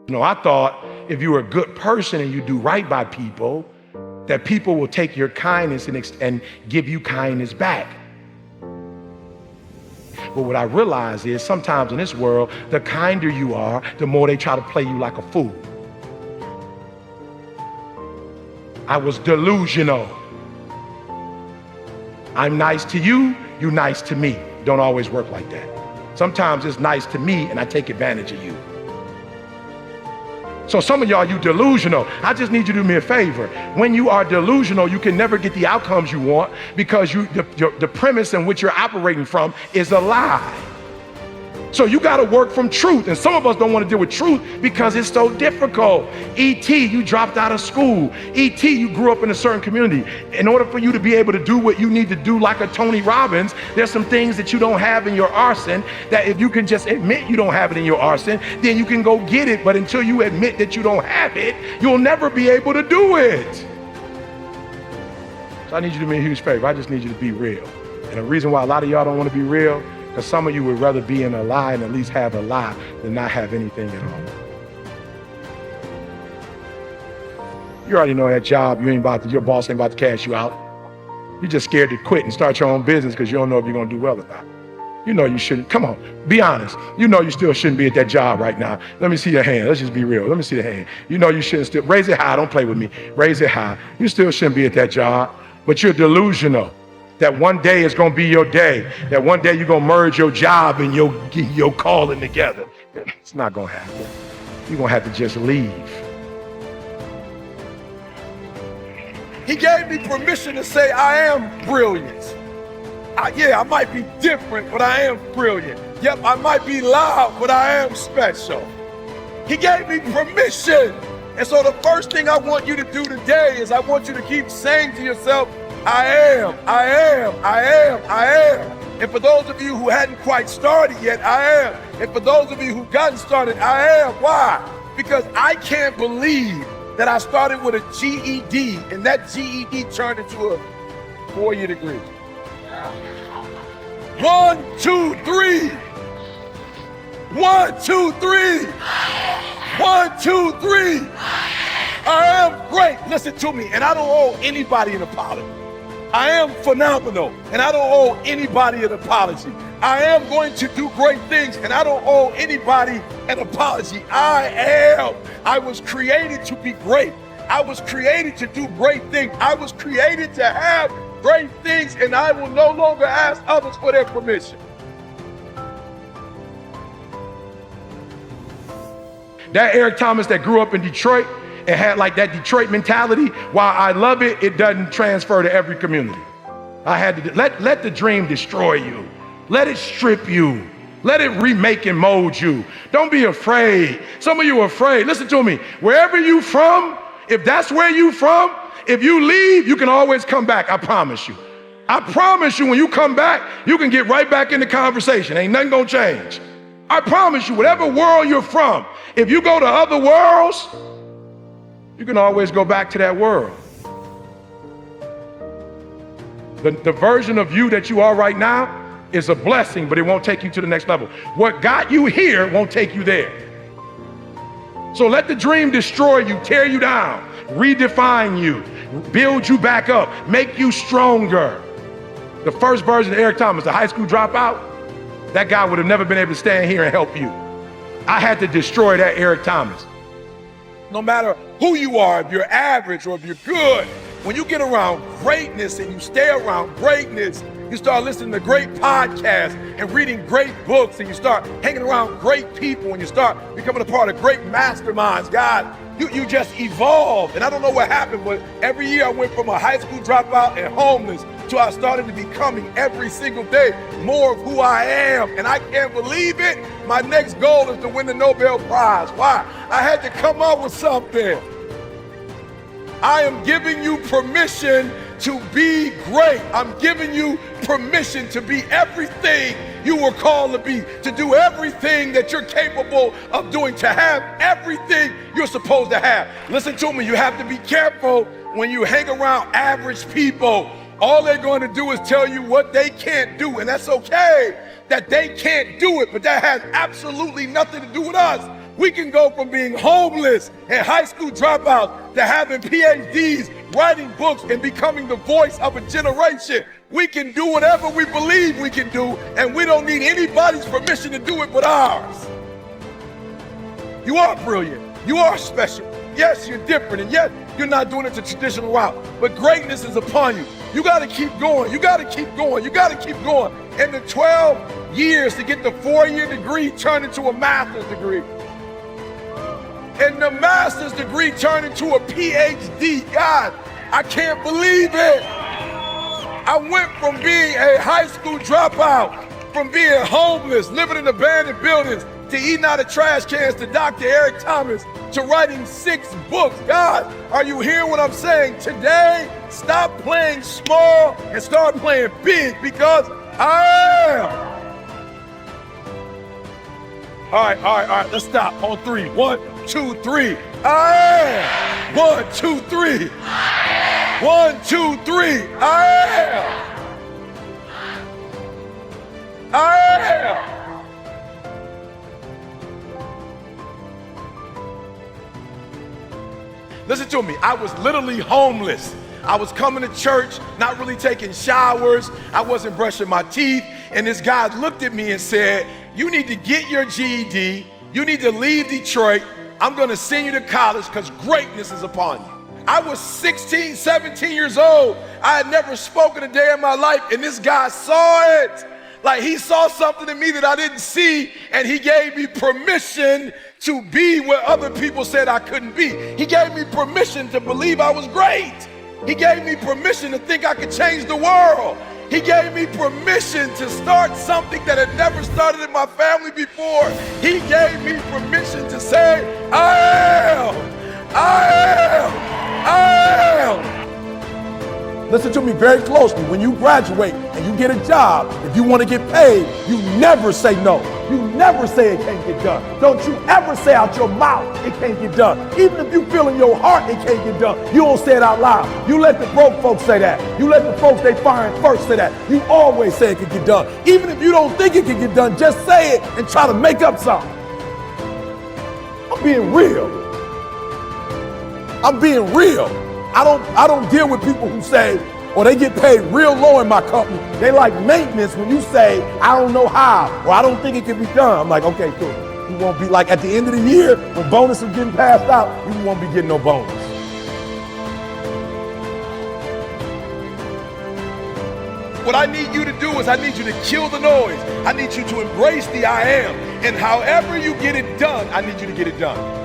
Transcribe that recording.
No, I thought if you were a good person and you do right by people, that people will take your kindness and give you kindness back. But what I realize is sometimes in this world, the kinder you are, the more they try to play you like a fool. I was delusional. I'm nice to you, you nice to me. Don't always work like that. Sometimes it's nice to me and I take advantage of you. So some of y'all, you delusional. I just need you to do me a favor. When you are delusional, you can never get the outcomes you want because the premise in which you're operating from is a lie. So you got to work from truth. And some of us don't want to deal with truth because it's so difficult. E.T., you dropped out of school. E.T., you grew up in a certain community. In order for you to be able to do what you need to do like a Tony Robbins, there's some things that you don't have in your arsenal that if you can just admit you don't have it in your arsenal, then you can go get it. But until you admit that you don't have it, you'll never be able to do it. So I need you to do me a huge favor. I just need you to be real. And the reason why a lot of y'all don't want to be real, because some of you would rather be in a lie and at least have a lie than not have anything at all. You already know that job, your boss ain't about to cash you out. You're just scared to quit and start your own business because you don't know if you're going to do well or not. You know you shouldn't. Come on, be honest. You know you still shouldn't be at that job right now. Let me see your hand. Let's just be real. Let me see the hand. You know you shouldn't still. Raise it high. Don't play with me. Raise it high. You still shouldn't be at that job, but you're delusional. That one day is gonna be your day. That one day you're gonna merge your job and your calling together. It's not gonna happen. You're gonna have to just leave. He gave me permission to say I am brilliant. I might be different, but I am brilliant. Yep, I might be loud, but I am special. He gave me permission. And so the first thing I want you to do today is I want you to keep saying to yourself, I am. And for those of you who hadn't quite started yet, I am. And for those of you who've gotten started, I am. Why? Because I can't believe that I started with a GED and that GED turned into a 4-year degree. 1, 2, 3. 1, 2, 3. 1, 2, 3. I am great. Listen to me. And I don't owe anybody an apology. I am phenomenal, and I don't owe anybody an apology. I am going to do great things, and I don't owe anybody an apology. I am. I was created to be great. I was created to do great things. I was created to have great things, and I will no longer ask others for their permission. That Eric Thomas that grew up in Detroit and had like that Detroit mentality, while I love it, it doesn't transfer to every community. I had to let the dream destroy you. Let it strip you. Let it remake and mold you. Don't be afraid. Some of you are afraid. Listen to me. Wherever you from, if that's where you from, if you leave, you can always come back. I promise you. I promise you when you come back, you can get right back in the conversation. Ain't nothing gonna change. I promise you, whatever world you're from, if you go to other worlds, you can always go back to that world. The version of you that you are right now is a blessing, but it won't take you to the next level. What got you here won't take you there. So let the dream destroy you, tear you down, redefine you, build you back up, make you stronger. The first version of Eric Thomas, the high school dropout, that guy would have never been able to stand here and help you. I had to destroy that Eric Thomas. No matter who you are, if you're average or if you're good, when you get around greatness and you stay around greatness, you start listening to great podcasts and reading great books, and you start hanging around great people, and you start becoming a part of great masterminds. God, you just evolve. And I don't know what happened, but every year I went from a high school dropout and homeless to I started to becoming every single day more of who I am. And I can't believe it. My next goal is to win the Nobel Prize. Why? I had to come up with something. I am giving you permission to be great. I'm giving you permission to be everything you were called to be, to do everything that you're capable of doing, to have everything you're supposed to have. Listen to me, you have to be careful when you hang around average people. All they're going to do is tell you what they can't do, and that's okay that they can't do it, but that has absolutely nothing to do with us. We can go from being homeless and high school dropouts to having PhDs, writing books, and becoming the voice of a generation. We can do whatever we believe we can do, and we don't need anybody's permission to do it but ours. You are brilliant. You are special. Yes, you're different, and yes, you're not doing it the traditional route, but greatness is upon you. You got to keep going. You got to keep going. You got to keep going. And the 12 years to get the 4-year degree turned into a master's degree. And the master's degree turned into a PhD. God, I can't believe it. I went from being a high school dropout, from being homeless, living in abandoned buildings, to eating out of trash cans, to Dr. Eric Thomas, to writing 6 books. God, are you hearing what I'm saying? Today, stop playing small and start playing big, because I am. All right, let's stop on 3. 1, 2, 3. I am. 1, 2, 3. 1, 2, 3. I am. I am. Listen to me, I was literally homeless. I was coming to church, not really taking showers. I wasn't brushing my teeth. And this guy looked at me and said, you need to get your GED. You need to leave Detroit. I'm gonna send you to college because greatness is upon you. I was 16, 17 years old. I had never spoken a day in my life, and this guy saw it. Like, he saw something in me that I didn't see, and he gave me permission to be where other people said I couldn't be. He gave me permission to believe I was great. He gave me permission to think I could change the world. He gave me permission to start something that had never started in my family before. He gave me permission to say, I am, I am, I am. Listen to me very closely. When you graduate and you get a job, if you want to get paid, you never say no. You never say it can't get done. Don't you ever say out your mouth it can't get done. Even if you feel in your heart it can't get done, you don't say it out loud. You let the broke folks say that. You let the folks they firing first say that. You always say it can get done. Even if you don't think it can get done, just say it and try to make up something. I'm being real. I'm being real. I don't deal with people who say, or they get paid real low in my company. They like maintenance when you say, I don't know how, or I don't think it can be done. I'm like, okay, cool. You won't be like at the end of the year, when bonus is getting passed out, you won't be getting no bonus. What I need you to do is I need you to kill the noise. I need you to embrace the I am. And however you get it done, I need you to get it done.